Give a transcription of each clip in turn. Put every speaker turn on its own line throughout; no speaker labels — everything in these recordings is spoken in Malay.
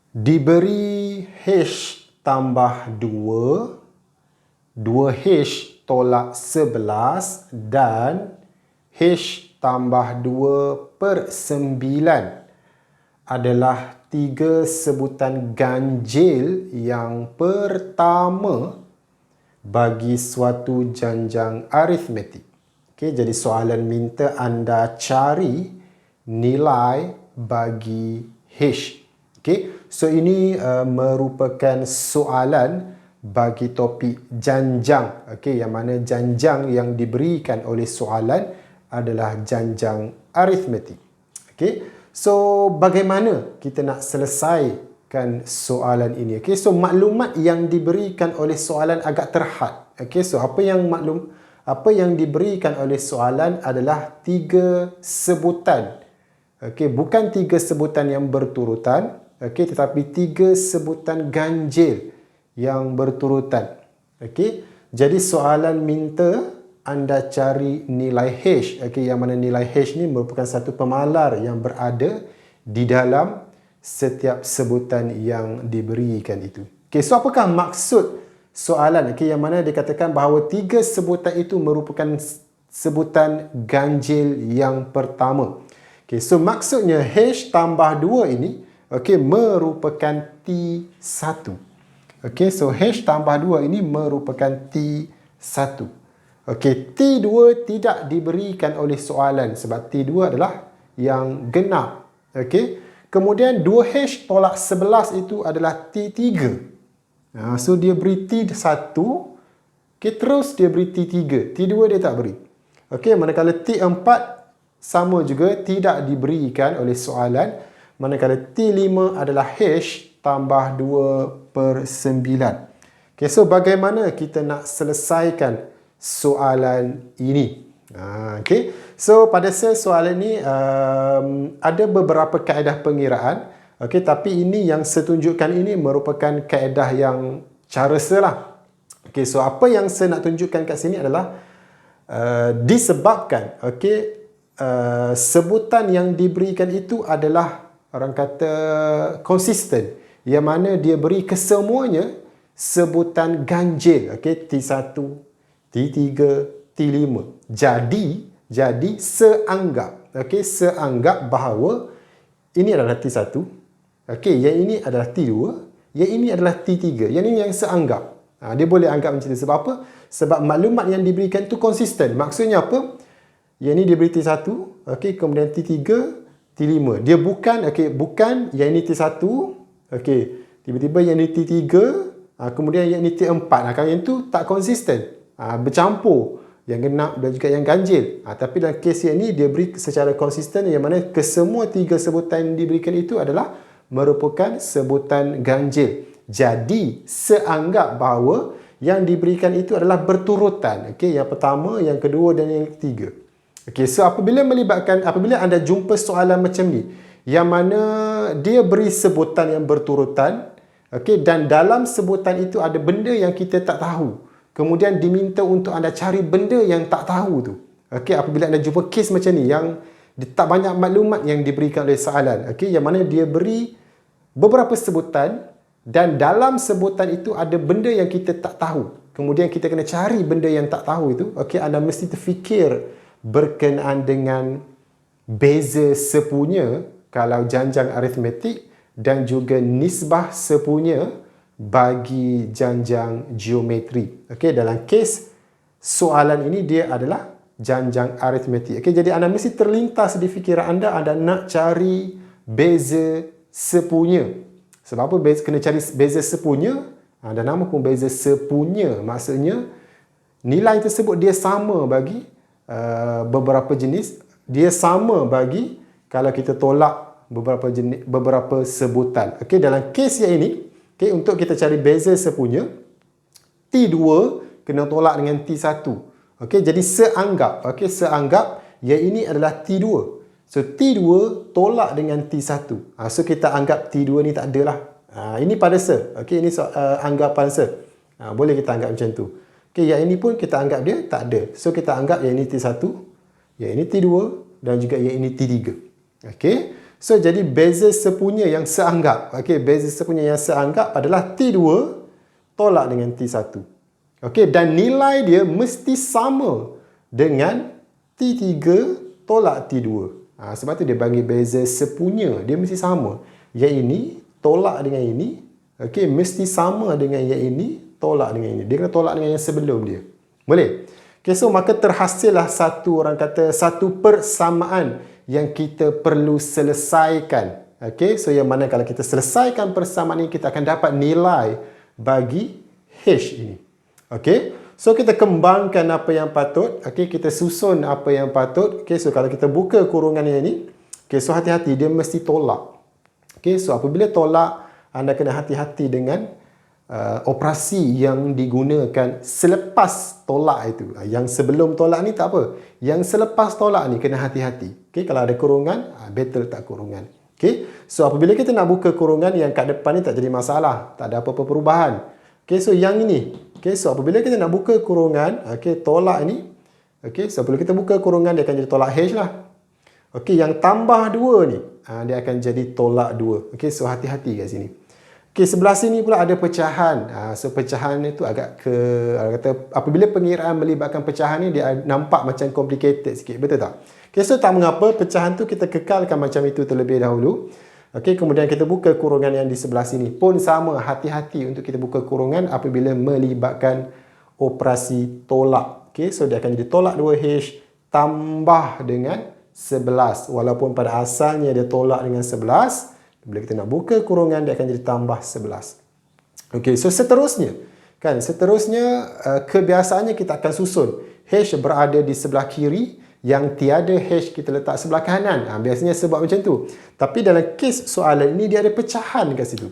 Diberi H tambah 2, 2H tolak 11 dan H tambah 2 per 9 adalah tiga sebutan ganjil yang pertama bagi suatu janjang aritmetik. Okey, jadi soalan minta anda cari nilai bagi H. Okey, so ini merupakan soalan bagi topik janjang. Okey, yang mana janjang yang diberikan oleh soalan adalah janjang aritmetik. Okey, so bagaimana kita nak selesaikan soalan ini? Okey, so maklumat yang diberikan oleh soalan agak terhad. Okey, so apa yang diberikan oleh soalan adalah tiga sebutan. Okey, bukan tiga sebutan yang berturutan, okey, tetapi tiga sebutan ganjil yang berturutan. Okey, jadi soalan minta anda cari nilai H. Okey, yang mana nilai H ni merupakan satu pemalar yang berada di dalam setiap sebutan yang diberikan itu. Okey, so apakah maksud soalan? Okey, yang mana dikatakan bahawa tiga sebutan itu merupakan sebutan ganjil yang pertama. Okey, so maksudnya H tambah 2 ini merupakan T1. Okey, so H tambah 2 ini merupakan T1. Okey, T2 tidak diberikan oleh soalan sebab T2 adalah yang genap. Okey, kemudian 2H tolak 11 itu adalah T3. So dia beri T1, okey, terus dia beri T3. T2 dia tak beri. Okey, manakala T4 sama juga tidak diberikan oleh soalan, manakala T5 adalah H tambah 2 per 9. Okay, so bagaimana kita nak selesaikan soalan ini? Okay, so pada soalan ini ada beberapa kaedah pengiraan. Okay, tapi ini yang saya tunjukkan ini merupakan kaedah yang cara saya lah. Okay, so apa yang saya nak tunjukkan kat sini adalah disebabkan sebutan yang diberikan itu adalah orang kata konsisten, yang mana dia beri kesemuanya sebutan ganjil. Okey, T1, T3, T5. Jadi seanggap bahawa ini adalah T1, okey, yang ini adalah T2, yang ini adalah T3, yang ini yang seanggap. Dia boleh anggap macam itu. Sebab apa? Sebab maklumat yang diberikan itu konsisten. Maksudnya apa? Yang ini dia beri T1, okey, kemudian T3, T5. Dia bukan yang ini T1, okey, tiba-tiba yang ini T3, kemudian yang ini T4. Kalau yang itu tak konsisten, bercampur yang genap dan juga yang ganjil. Tapi dalam kes yang ini dia beri secara konsisten, yang mana kesemua tiga sebutan yang diberikan itu adalah merupakan sebutan ganjil. Jadi seanggap bahawa yang diberikan itu adalah berturutan. Okey, yang pertama, yang kedua dan yang ketiga. Okey, so apabila anda jumpa soalan macam ni, yang mana dia beri sebutan yang berturutan, okey, dan dalam sebutan itu ada benda yang kita tak tahu, kemudian diminta untuk anda cari benda yang tak tahu tu. Okey, apabila anda jumpa kes macam ni yang tak banyak maklumat yang diberikan oleh soalan, okey, yang mana dia beri beberapa sebutan dan dalam sebutan itu ada benda yang kita tak tahu, kemudian kita kena cari benda yang tak tahu itu, okey, anda mesti terfikir berkenaan dengan beza sepunya kalau janjang aritmetik dan juga nisbah sepunya bagi janjang geometri. Okey, dalam kes soalan ini dia adalah janjang aritmetik. Okey, jadi anda mesti terlintas di fikiran anda nak cari beza sepunya. Sebab apa kena cari beza sepunya? Dan nama pun beza sepunya, maksudnya nilai tersebut dia sama bagi beberapa jenis, dia sama bagi kalau kita tolak beberapa sebutan. Okey, dalam kes yang ini, okey, untuk kita cari beza sepunya, T2 kena tolak dengan T1. Okey, jadi seanggap yang ini adalah T2. So T2 tolak dengan T1. So kita anggap T2 ni tak ada lah. Ini pada saya. Okey, ini anggapan saya. Boleh kita anggap macam tu. Okey, yang ini pun kita anggap dia tak ada. So kita anggap yang ini T1, yang ini T2 dan juga yang ini T3. Okey. So, jadi beza sepunya yang seanggap. Okey, beza sepunya yang seanggap adalah T2 tolak dengan T1. Okey, dan nilai dia mesti sama dengan T3 tolak T2. Sebab tu dia bagi beza sepunya. Dia mesti sama. Yang ini tolak dengan ini. Okey, mesti sama dengan yang ini tolak dengan ini. Dia kena tolak dengan yang sebelum dia. Boleh? Okay, so maka terhasillah satu persamaan yang kita perlu selesaikan. Okay, so yang mana kalau kita selesaikan persamaan ini, kita akan dapat nilai bagi H ini. Okay, so kita kembangkan apa yang patut. Okay, kita susun apa yang patut. Okay, so kalau kita buka kurungan yang ini, okay, so hati-hati, dia mesti tolak. Okay, so apabila tolak, anda kena hati-hati dengan operasi yang digunakan selepas tolak itu. Yang sebelum tolak ni tak apa. Yang selepas tolak ni kena hati-hati. Okay, kalau ada kurungan, better letak kurungan. Okay, so apabila kita nak buka kurungan, yang kat depan ni tak jadi masalah. Tak ada apa-apa perubahan. Okay, so yang ini. Okay, so apabila kita nak buka kurungan, okay, tolak ni. Okay, so apabila kita buka kurungan, dia akan jadi tolak H lah. Okay, yang tambah 2 ni, dia akan jadi tolak 2. Okay, so hati-hati kat sini. Okay, sebelah sini pula ada pecahan. So pecahan itu agak apabila pengiraan melibatkan pecahan ni, dia nampak macam complicated sikit. Betul tak? Okay, so tak mengapa, pecahan tu kita kekalkan macam itu terlebih dahulu. Okay, kemudian kita buka kurungan yang di sebelah sini. Pun sama, hati-hati untuk kita buka kurungan apabila melibatkan operasi tolak. Okay, so dia akan jadi tolak 2H tambah dengan 11. Walaupun pada asalnya dia tolak dengan 11. Bila kita nak buka kurungan, dia akan jadi tambah 11. Okey, so seterusnya. Seterusnya, kebiasaannya kita akan susun. H berada di sebelah kiri, yang tiada H kita letak sebelah kanan. Biasanya sebab macam tu. Tapi dalam kes soalan ini, dia ada pecahan kat situ.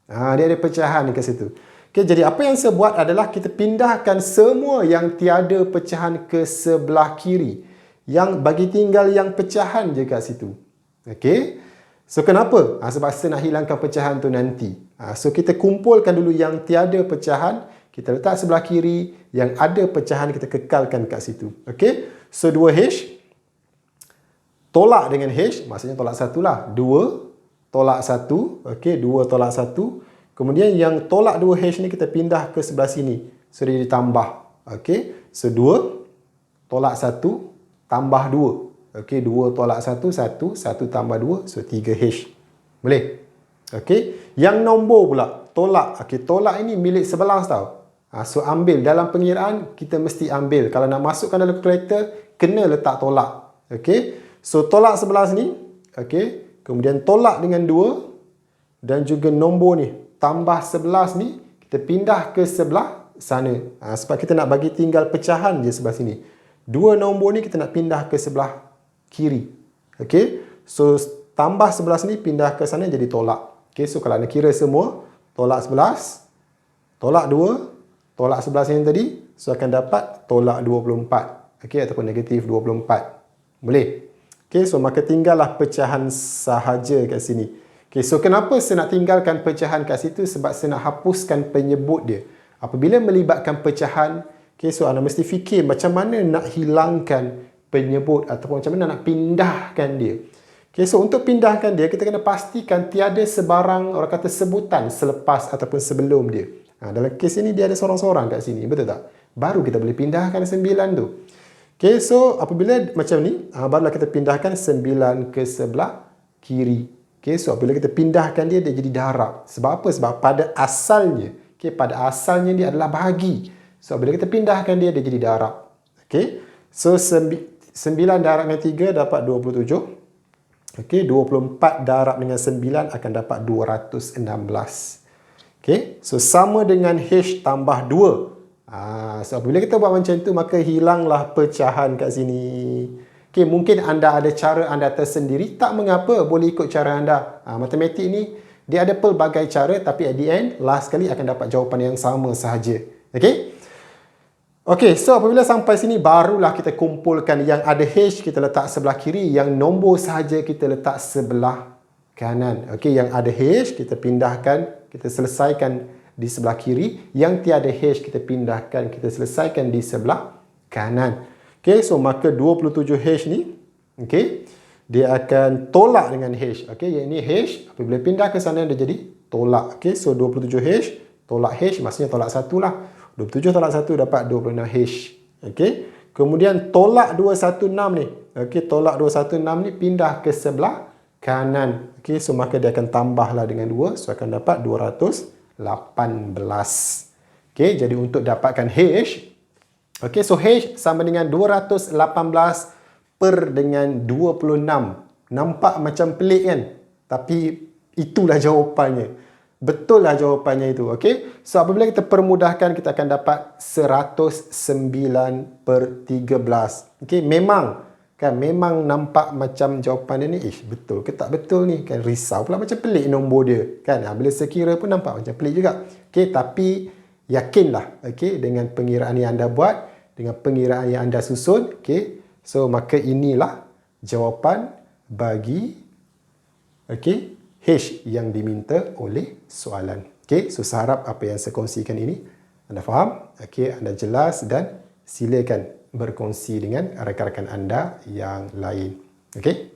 Dia ada pecahan kat situ. Okay, jadi apa yang saya buat adalah kita pindahkan semua yang tiada pecahan ke sebelah kiri. Yang bagi tinggal yang pecahan je kat situ. Okey. So, kenapa? Sebab saya nak hilangkan pecahan tu nanti. So, kita kumpulkan dulu yang tiada pecahan. Kita letak sebelah kiri. Yang ada pecahan, kita kekalkan kat situ. Okey? So, 2H. Tolak dengan H. Maksudnya tolak 1 lah. 2 tolak 1. Okey? 2 tolak 1. Kemudian yang tolak 2H ni kita pindah ke sebelah sini. So, dia ditambah. Okey? So, 2 tolak 1 tambah 2. Okey, 2 tolak 1, 1 tambah 2, so 3H. Boleh? Okey, yang nombor pula, tolak. Okey, tolak ini milik 11 tau. So, ambil. Dalam pengiraan, kita mesti ambil. Kalau nak masukkan dalam kalkulator, kena letak tolak. Okey, so tolak 11 ni. Okey, kemudian tolak dengan 2. Dan juga nombor ni, tambah 11 ni, kita pindah ke sebelah sana. Sebab kita nak bagi tinggal pecahan je sebelah sini. 2 nombor ni kita nak pindah ke sebelah kiri. Okey. So, tambah 11 ni pindah ke sana jadi tolak. Okey. So, kalau anda kira semua, tolak 11, tolak 2, tolak 11 yang tadi, so akan dapat tolak 24. Okey. Ataupun negatif 24. Boleh? Okey. So, maka tinggallah pecahan sahaja kat sini. Okey. So, kenapa saya nak tinggalkan pecahan kat situ? Sebab saya nak hapuskan penyebut dia. Apabila melibatkan pecahan, okey, so anda mesti fikir macam mana nak hilangkan penyebut ataupun macam mana nak pindahkan dia. Okay, so untuk pindahkan dia, kita kena pastikan tiada sebarang, orang kata, sebutan selepas ataupun sebelum dia. Dalam kes ini dia ada seorang-seorang kat sini, betul tak? Baru kita boleh pindahkan 9 tu. Okay, so apabila macam ni, barulah kita pindahkan 9 ke sebelah kiri. Okay, so apabila kita pindahkan dia, dia jadi darab. Sebab apa? Sebab pada asalnya, okay, pada asalnya dia adalah bahagi. So apabila kita pindahkan dia, dia jadi darab. Okay, so 9 darab dengan 3 dapat 27. Okey, 24 darab dengan 9 akan dapat 216. Okey, so sama dengan H tambah 2. So apabila kita buat macam tu, maka hilanglah pecahan kat sini. Okey, mungkin anda ada cara anda tersendiri, tak mengapa, boleh ikut cara anda. Matematik ni dia ada pelbagai cara, tapi at the end, last kali akan dapat jawapan yang sama sahaja. Okey? Okey, so apabila sampai sini, barulah kita kumpulkan yang ada H kita letak sebelah kiri, yang nombor sahaja kita letak sebelah kanan. Okey, yang ada H kita pindahkan, kita selesaikan di sebelah kiri, yang tiada H kita pindahkan, kita selesaikan di sebelah kanan. Okey, so maka 27H ni, okey, dia akan tolak dengan H. Okey, yang ini H, apabila pindah ke sana dia jadi tolak. Okey, so 27H tolak H, maksudnya tolak 1 lah. 27 tolak 1 dapat 26H. Okey, kemudian tolak 216 ni. Okey, tolak 216 ni pindah ke sebelah kanan. Okey, so maka dia akan tambahlah dengan 2, so akan dapat 218. Okey, jadi untuk dapatkan H, okey, so H sama dengan 218 per dengan 26. Nampak macam pelik kan? Tapi itulah jawapannya. Betul lah jawapannya itu. Okey, so apabila kita permudahkan, kita akan dapat 109 per 13. Okey, memang nampak macam jawapan dia ni, betul ke tak betul ni? Kan risau pula, macam pelik nombor dia. Kan? Bila sekira pun nampak macam pelik juga. Okey, tapi yakinlah, okey, dengan pengiraan yang anda buat, dengan pengiraan yang anda susun, okey, so maka inilah jawapan bagi, okey, H yang diminta oleh soalan. Okey, so saya harap apa yang saya kongsikan ini anda faham, okey, anda jelas, dan silakan berkongsi dengan rakan-rakan anda yang lain. Okey.